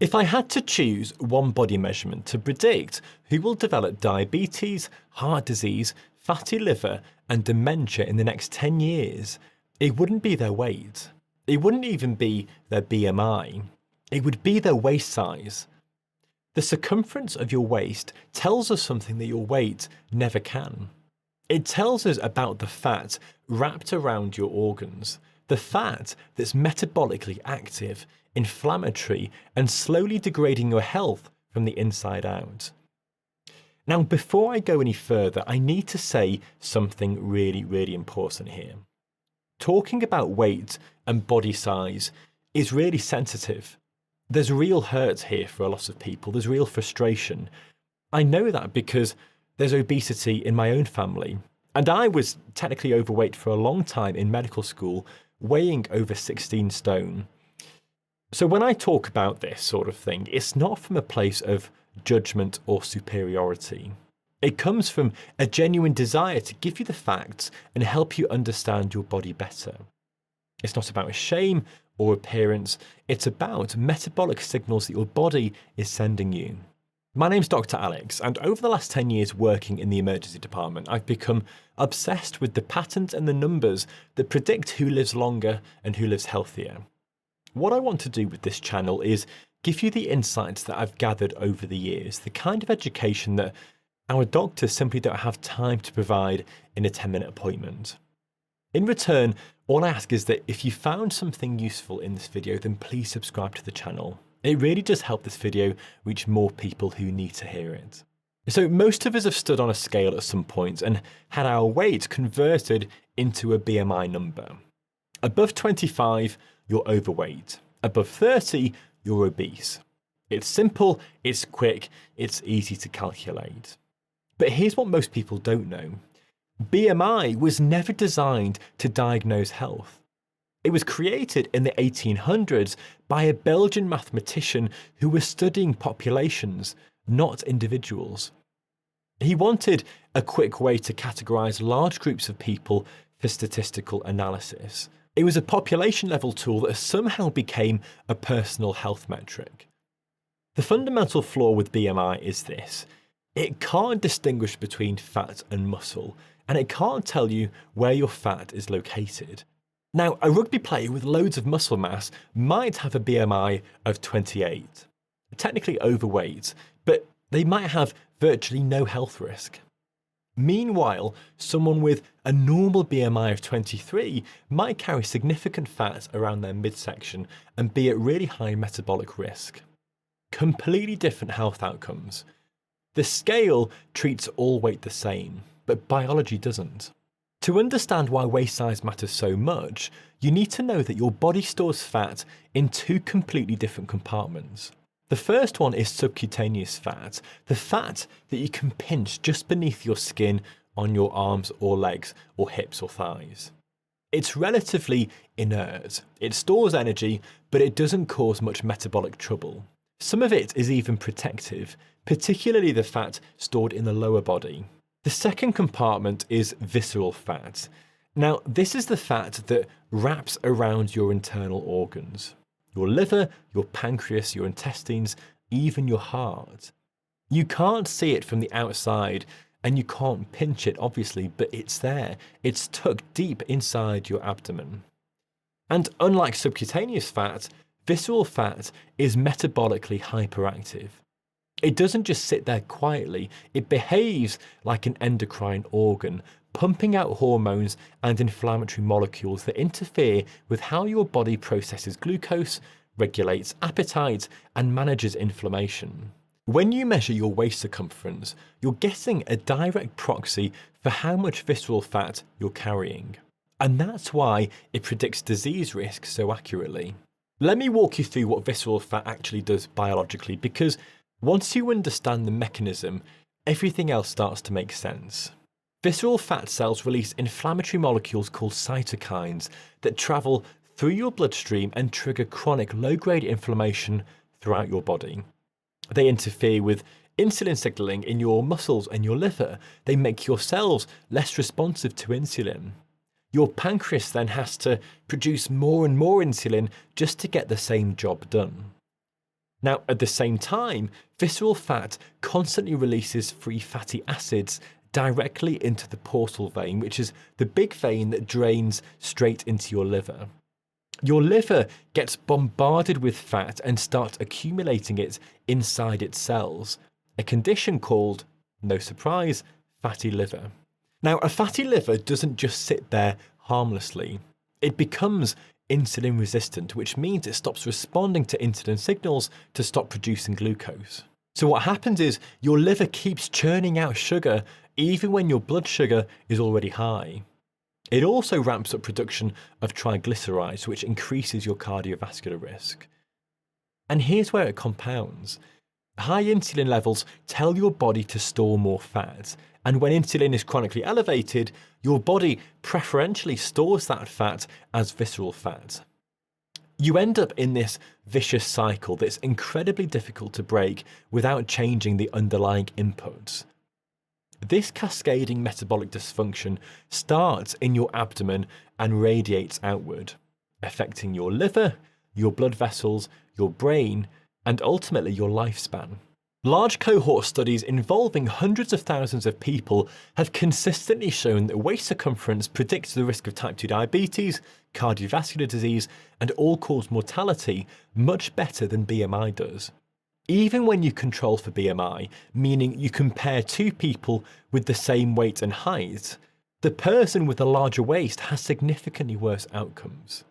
If I had to choose one body measurement to predict who will develop diabetes, heart disease, fatty liver, and dementia in the next 10 years, it wouldn't be their weight. It wouldn't even be their BMI. It would be their waist size. The circumference of your waist tells us something that your weight never can. It tells us about the fat wrapped around your organs, the fat that's metabolically active, inflammatory, and slowly degrading your health from the inside out. Now, before I go any further, I need to say something really important here. Talking about weight and body size is really sensitive. There's real hurt here for a lot of people. There's real frustration. I know that because there's obesity in my own family. And I was technically overweight for a long time in medical school, weighing over 16 stone. So when I talk about this sort of thing, it's not from a place of judgment or superiority. It comes from a genuine desire to give you the facts and help you understand your body better. It's not about shame or appearance, it's about metabolic signals that your body is sending you. My name's Dr. Alex, and over the last 10 years working in the emergency department, I've become obsessed with the patterns and the numbers that predict who lives longer and who lives healthier. What I want to do with this channel is give you the insights that I've gathered over the years, the kind of education that our doctors simply don't have time to provide in a 10-minute appointment. In return, all I ask is that if you found something useful in this video, then please subscribe to the channel. It really does help this video reach more people who need to hear it. So most of us have stood on a scale at some point and had our weight converted into a BMI number. Above 25, you're overweight. Above 30, you're obese. It's simple, it's quick, it's easy to calculate. But here's what most people don't know. BMI was never designed to diagnose health. It was created in the 1800s by a Belgian mathematician who was studying populations, not individuals. He wanted a quick way to categorize large groups of people for statistical analysis. It was a population level tool that somehow became a personal health metric. The fundamental flaw with BMI is this. It can't distinguish between fat and muscle, and it can't tell you where your fat is located. Now, a rugby player with loads of muscle mass might have a BMI of 28, technically overweight, but they might have virtually no health risk. Meanwhile, someone with a normal BMI of 23 might carry significant fat around their midsection and be at really high metabolic risk. Completely different health outcomes. The scale treats all weight the same, but biology doesn't. To understand why waist size matters so much, you need to know that your body stores fat in two completely different compartments. The first one is subcutaneous fat, the fat that you can pinch just beneath your skin on your arms or legs or hips or thighs. It's relatively inert. It stores energy, but it doesn't cause much metabolic trouble. Some of it is even protective, particularly the fat stored in the lower body. The second compartment is visceral fat. Now, this is the fat that wraps around your internal organs. Your liver, your pancreas, your intestines, even your heart. You can't see it from the outside and you can't pinch it, obviously, but it's there. It's tucked deep inside your abdomen. And unlike subcutaneous fat, visceral fat is metabolically hyperactive. It doesn't just sit there quietly, it behaves like an endocrine organ, pumping out hormones and inflammatory molecules that interfere with how your body processes glucose, regulates appetite, and manages inflammation. When you measure your waist circumference, you're getting a direct proxy for how much visceral fat you're carrying. And that's why it predicts disease risk so accurately. Let me walk you through what visceral fat actually does biologically, because once you understand the mechanism, everything else starts to make sense. Visceral fat cells release inflammatory molecules called cytokines that travel through your bloodstream and trigger chronic low-grade inflammation throughout your body. They interfere with insulin signaling in your muscles and your liver. They make your cells less responsive to insulin. Your pancreas then has to produce more and more insulin just to get the same job done. Now, at the same time, visceral fat constantly releases free fatty acids directly into the portal vein, which is the big vein that drains straight into your liver. Your liver gets bombarded with fat and starts accumulating it inside its cells, a condition called, no surprise, fatty liver. Now, a fatty liver doesn't just sit there harmlessly. It becomes insulin resistant, which means it stops responding to insulin signals to stop producing glucose. So what happens is your liver keeps churning out sugar even when your blood sugar is already high. It also ramps up production of triglycerides, which increases your cardiovascular risk. And here's where it compounds. High insulin levels tell your body to store more fat, and when insulin is chronically elevated, your body preferentially stores that fat as visceral fat. You end up in this vicious cycle that's incredibly difficult to break without changing the underlying inputs. This cascading metabolic dysfunction starts in your abdomen and radiates outward, affecting your liver, your blood vessels, your brain, and ultimately your lifespan. Large cohort studies involving hundreds of thousands of people have consistently shown that waist circumference predicts the risk of type 2 diabetes, cardiovascular disease, and all-cause mortality much better than BMI does. Even when you control for BMI, meaning you compare two people with the same weight and height, the person with a larger waist has significantly worse outcomes.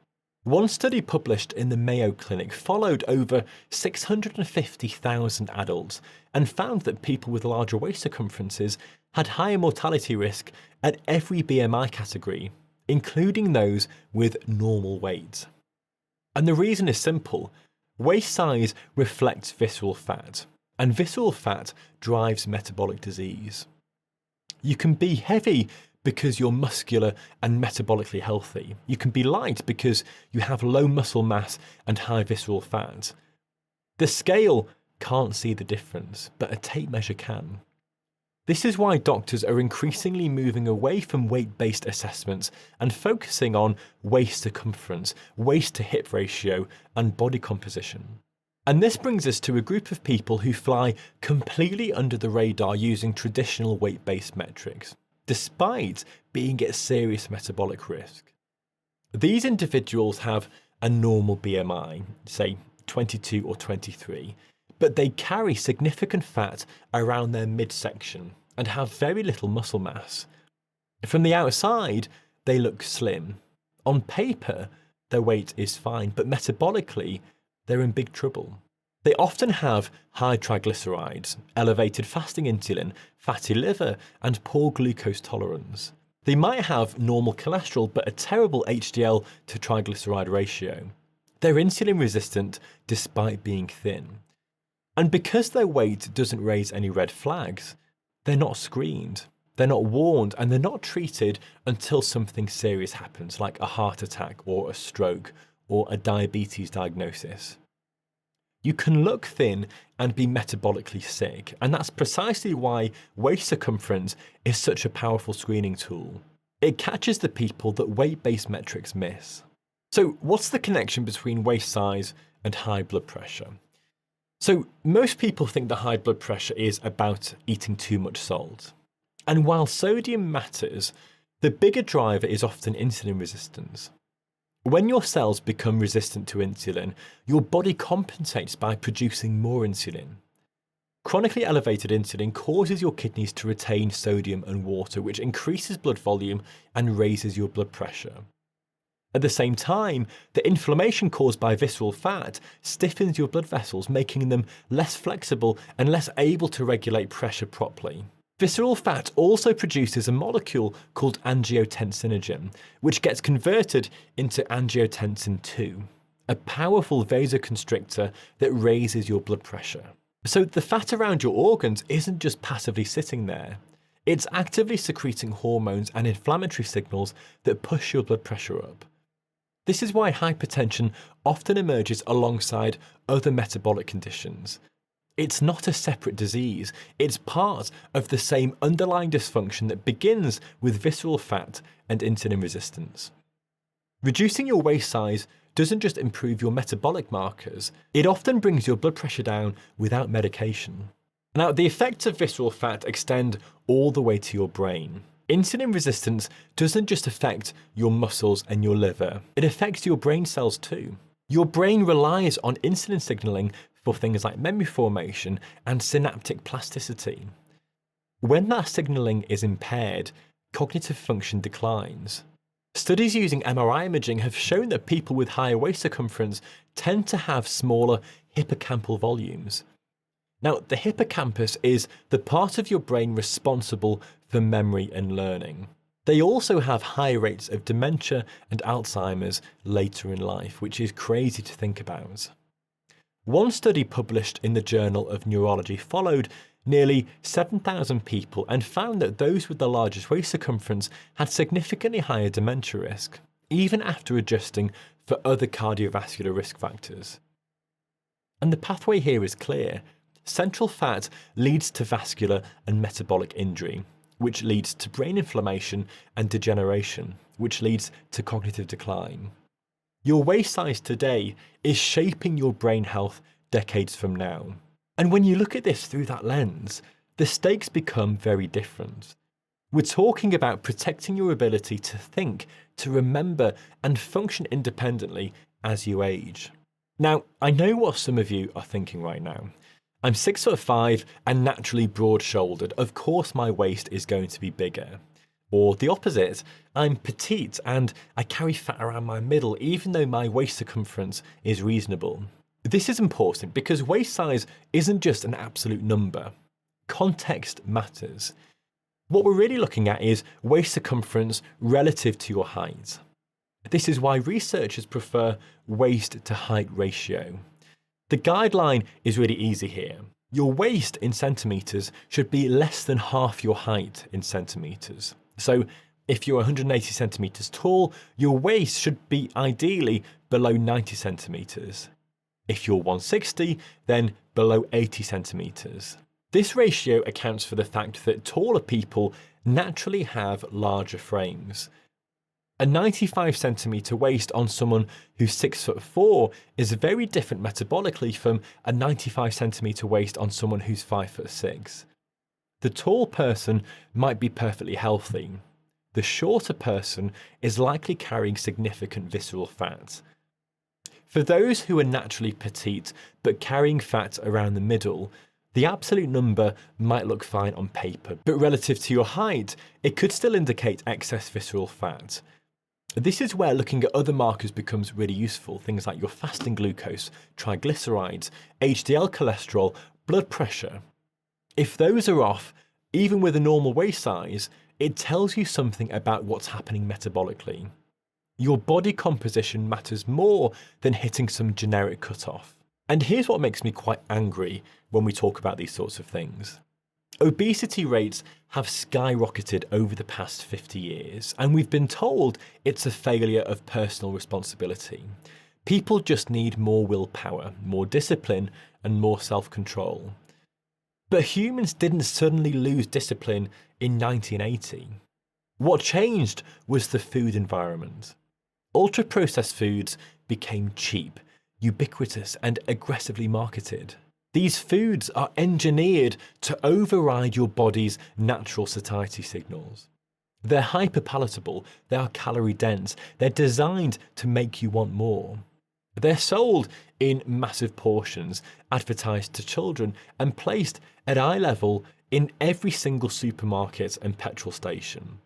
One study published in the Mayo Clinic followed over 650,000 adults and found that people with larger waist circumferences had higher mortality risk at every BMI category, including those with normal weight. And the reason is simple. Waist size reflects visceral fat, and visceral fat drives metabolic disease. You can be heavy because you're muscular and metabolically healthy. You can be light because you have low muscle mass and high visceral fat. The scale can't see the difference, but a tape measure can. This is why doctors are increasingly moving away from weight-based assessments and focusing on waist circumference, waist to hip ratio, and body composition. And this brings us to a group of people who fly completely under the radar using traditional weight-based metrics, despite being at serious metabolic risk. These individuals have a normal BMI, say 22 or 23, but they carry significant fat around their midsection and have very little muscle mass. From the outside, they look slim. On paper, their weight is fine, but metabolically, they're in big trouble. They often have high triglycerides, elevated fasting insulin, fatty liver, and poor glucose tolerance. They might have normal cholesterol, but a terrible HDL to triglyceride ratio. They're insulin resistant despite being thin. And because their weight doesn't raise any red flags, they're not screened, they're not warned, and they're not treated until something serious happens, like a heart attack or a stroke or a diabetes diagnosis. You can look thin and be metabolically sick, and that's precisely why waist circumference is such a powerful screening tool. It catches the people that weight-based metrics miss. So what's the connection between waist size and high blood pressure? So most people think that high blood pressure is about eating too much salt. And while sodium matters, the bigger driver is often insulin resistance. When your cells become resistant to insulin, your body compensates by producing more insulin. Chronically elevated insulin causes your kidneys to retain sodium and water, which increases blood volume and raises your blood pressure. At the same time, the inflammation caused by visceral fat stiffens your blood vessels, making them less flexible and less able to regulate pressure properly. Visceral fat also produces a molecule called angiotensinogen, which gets converted into angiotensin II, a powerful vasoconstrictor that raises your blood pressure. So the fat around your organs isn't just passively sitting there. It's actively secreting hormones and inflammatory signals that push your blood pressure up. This is why hypertension often emerges alongside other metabolic conditions. It's not a separate disease, it's part of the same underlying dysfunction that begins with visceral fat and insulin resistance. Reducing your waist size doesn't just improve your metabolic markers, it often brings your blood pressure down without medication. Now, the effects of visceral fat extend all the way to your brain. Insulin resistance doesn't just affect your muscles and your liver, it affects your brain cells too. Your brain relies on insulin signaling for things like memory formation and synaptic plasticity. When that signaling is impaired, cognitive function declines. Studies using MRI imaging have shown that people with higher waist circumference tend to have smaller hippocampal volumes. Now, the hippocampus is the part of your brain responsible for memory and learning. They also have high rates of dementia and Alzheimer's later in life, which is crazy to think about. One study published in the Journal of Neurology followed nearly 7,000 people and found that those with the largest waist circumference had significantly higher dementia risk, even after adjusting for other cardiovascular risk factors. And the pathway here is clear. Central fat leads to vascular and metabolic injury, which leads to brain inflammation and degeneration, which leads to cognitive decline. Your waist size today is shaping your brain health decades from now. And when you look at this through that lens, the stakes become very different. We're talking about protecting your ability to think, to remember, and function independently as you age. Now, I know what some of you are thinking right now. I'm 6'5" and naturally broad-shouldered. Of course my waist is going to be bigger. Or the opposite, I'm petite and I carry fat around my middle even though my waist circumference is reasonable. This is important because waist size isn't just an absolute number. Context matters. What we're really looking at is waist circumference relative to your height. This is why researchers prefer waist to height ratio. The guideline is really easy here. Your waist in centimetres should be less than half your height in centimetres. So if you're 180 centimetres tall, your waist should be ideally below 90 centimetres. If you're 160, then below 80 centimetres. This ratio accounts for the fact that taller people naturally have larger frames. A 95 centimetre waist on someone who's 6'4" is very different metabolically from a 95 centimetre waist on someone who's 5'6". The tall person might be perfectly healthy. The shorter person is likely carrying significant visceral fat. For those who are naturally petite but carrying fat around the middle, the absolute number might look fine on paper, but relative to your height, it could still indicate excess visceral fat. This is where looking at other markers becomes really useful, things like your fasting glucose, triglycerides, HDL cholesterol, blood pressure. If those are off, even with a normal waist size, it tells you something about what's happening metabolically. Your body composition matters more than hitting some generic cutoff. And here's what makes me quite angry when we talk about these sorts of things. Obesity rates have skyrocketed over the past 50 years, and we've been told it's a failure of personal responsibility. People just need more willpower, more discipline, and more self-control. But humans didn't suddenly lose discipline in 1980. What changed was the food environment. Ultra-processed foods became cheap, ubiquitous, and aggressively marketed. These foods are engineered to override your body's natural satiety signals. They're hyperpalatable, they are calorie dense, they're designed to make you want more. They're sold in massive portions, advertised to children, and placed at eye level in every single supermarket and petrol station.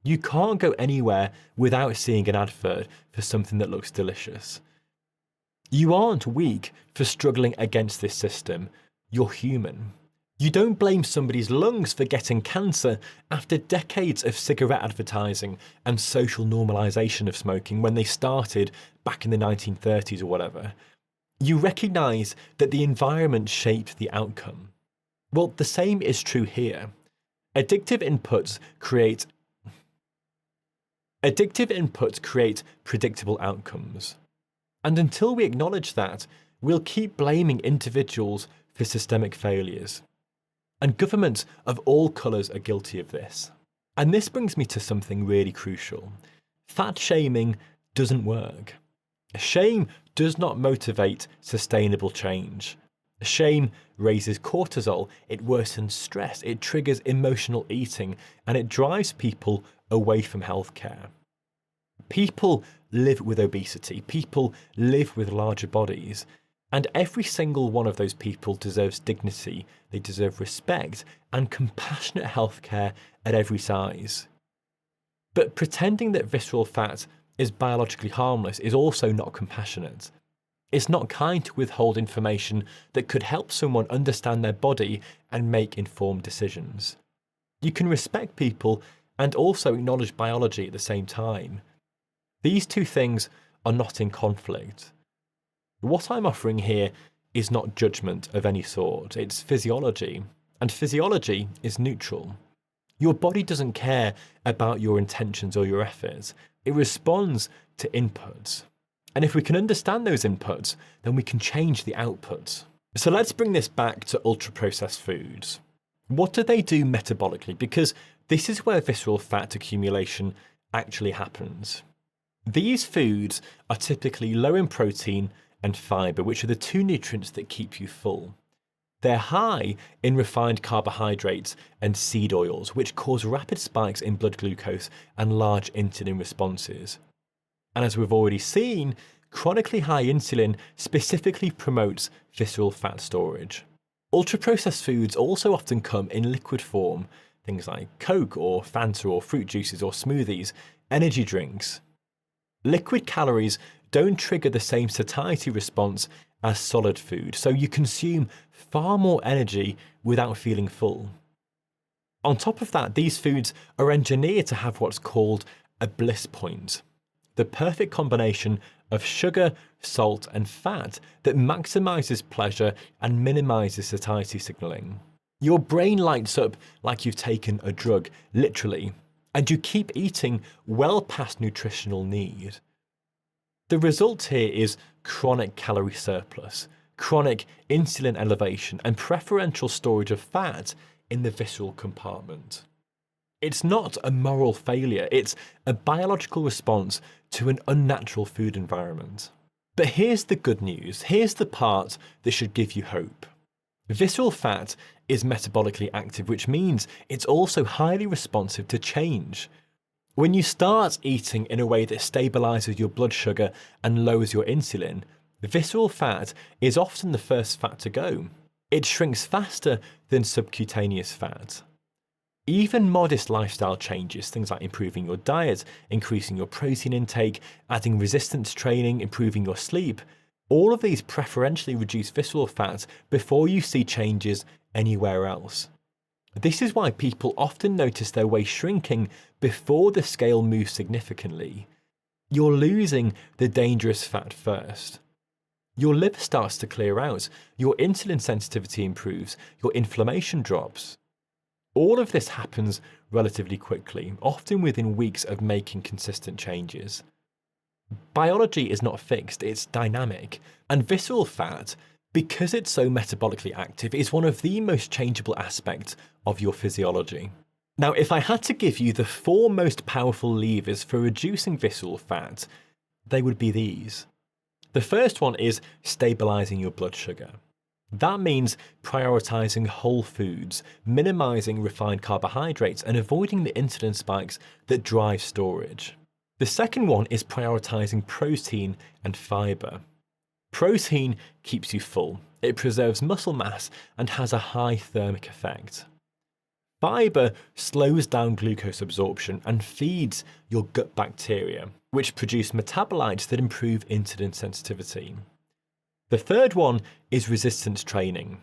You can't go anywhere without seeing an advert for something that looks delicious. You aren't weak for struggling against this system. You're human. You don't blame somebody's lungs for getting cancer after decades of cigarette advertising and social normalization of smoking when they started back in the 1930s or whatever. You recognize that the environment shaped the outcome. Well, the same is true here. Addictive inputs create predictable outcomes. And until we acknowledge that, we'll keep blaming individuals for systemic failures. And governments of all colours are guilty of this. And this brings me to something really crucial. Fat shaming doesn't work. Shame does not motivate sustainable change. Shame raises cortisol, it worsens stress, it triggers emotional eating, and it drives people away from healthcare. People live with obesity, people live with larger bodies, and every single one of those people deserves dignity, they deserve respect, and compassionate healthcare at every size. But pretending that visceral fat is biologically harmless is also not compassionate. It's not kind to withhold information that could help someone understand their body and make informed decisions. You can respect people and also acknowledge biology at the same time. These two things are not in conflict. What I'm offering here is not judgment of any sort, it's physiology, and physiology is neutral. Your body doesn't care about your intentions or your efforts. It responds to inputs. And if we can understand those inputs, then we can change the outputs. So let's bring this back to ultra-processed foods. What do they do metabolically? Because this is where visceral fat accumulation actually happens. These foods are typically low in protein and fiber, which are the two nutrients that keep you full. They're high in refined carbohydrates and seed oils, which cause rapid spikes in blood glucose and large insulin responses. And as we've already seen, chronically high insulin specifically promotes visceral fat storage. Ultra-processed foods also often come in liquid form, things like Coke or Fanta or fruit juices or smoothies, energy drinks. Liquid calories don't trigger the same satiety response as solid food, so you consume far more energy without feeling full. On top of that, these foods are engineered to have what's called a bliss point, the perfect combination of sugar, salt, and fat that maximizes pleasure and minimizes satiety signaling. Your brain lights up like you've taken a drug, literally, and you keep eating well past nutritional need. The result here is chronic calorie surplus, chronic insulin elevation, and preferential storage of fat in the visceral compartment. It's not a moral failure, it's a biological response to an unnatural food environment. But here's the good news, here's the part that should give you hope. Visceral fat is metabolically active, which means it's also highly responsive to change. When you start eating in a way that stabilizes your blood sugar and lowers your insulin, visceral fat is often the first fat to go. It shrinks faster than subcutaneous fat. Even modest lifestyle changes, things like improving your diet, increasing your protein intake, adding resistance training, improving your sleep, all of these preferentially reduce visceral fat before you see changes anywhere else. This is why people often notice their waist shrinking before the scale moves significantly. You're losing the dangerous fat first. Your liver starts to clear out, your insulin sensitivity improves, your inflammation drops. All of this happens relatively quickly, often within weeks of making consistent changes. Biology is not fixed, it's dynamic, and visceral fat, because it's so metabolically active, is one of the most changeable aspects of your physiology. Now, if I had to give you the 4 most powerful levers for reducing visceral fat, they would be these. The first one is stabilizing your blood sugar. That means prioritizing whole foods, minimizing refined carbohydrates, and avoiding the insulin spikes that drive storage. The second one is prioritizing protein and fiber. Protein keeps you full, it preserves muscle mass, and has a high thermic effect. Fiber slows down glucose absorption and feeds your gut bacteria, which produce metabolites that improve insulin sensitivity. The third one is resistance training.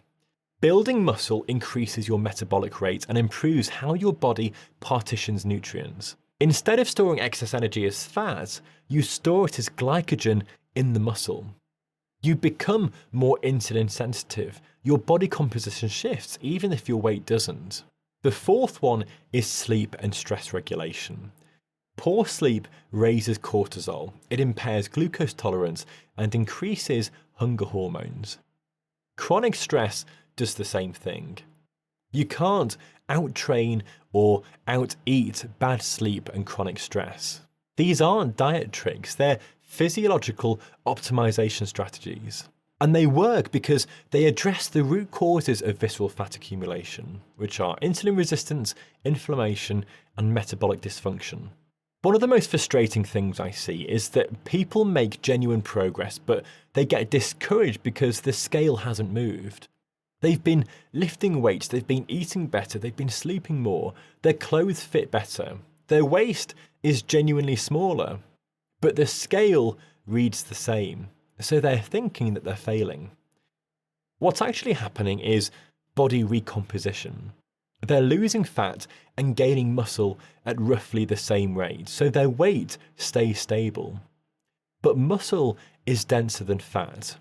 Building muscle increases your metabolic rate and improves how your body partitions nutrients. Instead of storing excess energy as fat, you store it as glycogen in the muscle. You become more insulin sensitive. Your body composition shifts, even if your weight doesn't. The fourth one is sleep and stress regulation. Poor sleep raises cortisol, it impairs glucose tolerance, and increases hunger hormones. Chronic stress does the same thing. You can't out-train or out-eat bad sleep and chronic stress. These aren't diet tricks, they're physiological optimization strategies. And they work because they address the root causes of visceral fat accumulation, which are insulin resistance, inflammation, and metabolic dysfunction. One of the most frustrating things I see is that people make genuine progress, but they get discouraged because the scale hasn't moved. They've been lifting weights, they've been eating better, they've been sleeping more, their clothes fit better, their waist is genuinely smaller, but the scale reads the same. So they're thinking that they're failing. What's actually happening is body recomposition. They're losing fat and gaining muscle at roughly the same rate, so their weight stays stable. But muscle is denser than fat.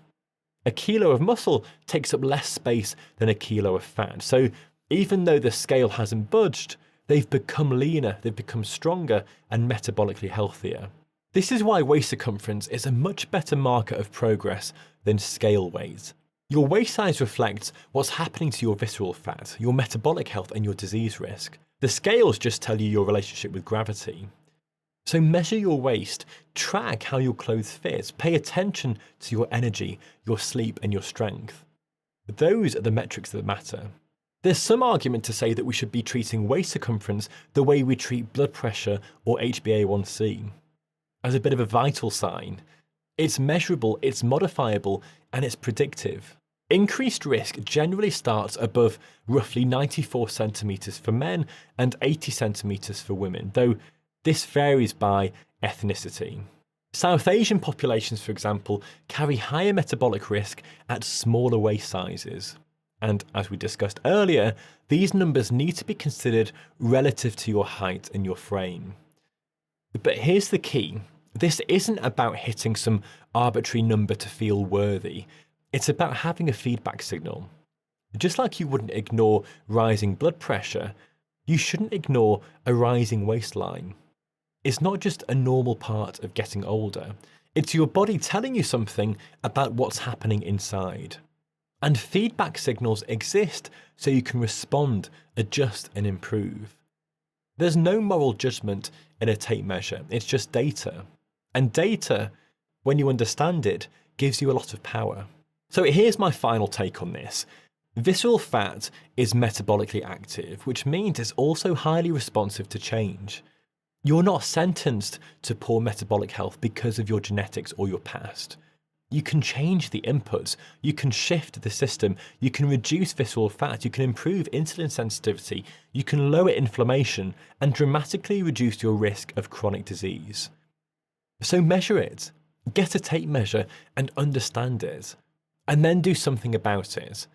A kilo of muscle takes up less space than a kilo of fat, so even though the scale hasn't budged, they've become leaner, they've become stronger and metabolically healthier. This is why waist circumference is a much better marker of progress than scale weight. Your waist size reflects what's happening to your visceral fat, your metabolic health and your disease risk. The scales just tell you your relationship with gravity. So measure your waist, track how your clothes fit, pay attention to your energy, your sleep and your strength. Those are the metrics that matter. There's some argument to say that we should be treating waist circumference the way we treat blood pressure or HbA1c. As a bit of a vital sign. It's measurable, it's modifiable, and it's predictive. Increased risk generally starts above roughly 94 centimeters for men and 80 centimeters for women, though this varies by ethnicity. South Asian populations, for example, carry higher metabolic risk at smaller waist sizes. And as we discussed earlier, these numbers need to be considered relative to your height and your frame. But here's the key. This isn't about hitting some arbitrary number to feel worthy. It's about having a feedback signal. Just like you wouldn't ignore rising blood pressure, you shouldn't ignore a rising waistline. It's not just a normal part of getting older. It's your body telling you something about what's happening inside. And feedback signals exist so you can respond, adjust, and improve. There's no moral judgment in a tape measure, it's just data. And data, when you understand it, gives you a lot of power. So here's my final take on this. Visceral fat is metabolically active, which means it's also highly responsive to change. You're not sentenced to poor metabolic health because of your genetics or your past. You can change the inputs, you can shift the system, you can reduce visceral fat, you can improve insulin sensitivity, you can lower inflammation, and dramatically reduce your risk of chronic disease. So measure it, get a tape measure and understand it, and then do something about it.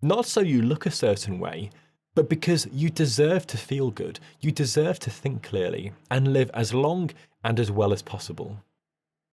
Not so you look a certain way, but because you deserve to feel good, you deserve to think clearly, and live as long and as well as possible.